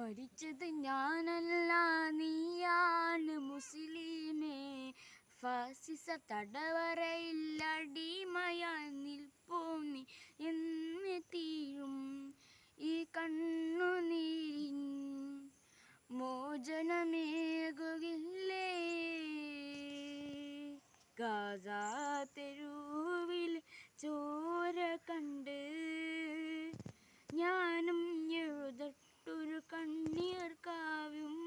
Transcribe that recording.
മരിച്ചത് ഞാനല്ല നീയാണ് മുസ്ലിമേ. ഫാസിസ തടവറയിൽ അടിമയായി നിൽപ്പൂ നീ എന്ന് തീരും ഈ കണ്ണുനീരിൻ മോചനമേകുകില്ലേ. ഗാസാ തെരുവിൽ ചോര കണ്ട് ഞാനും എഴുതട്ടൊരു കണ്ണീർ കാവ്യം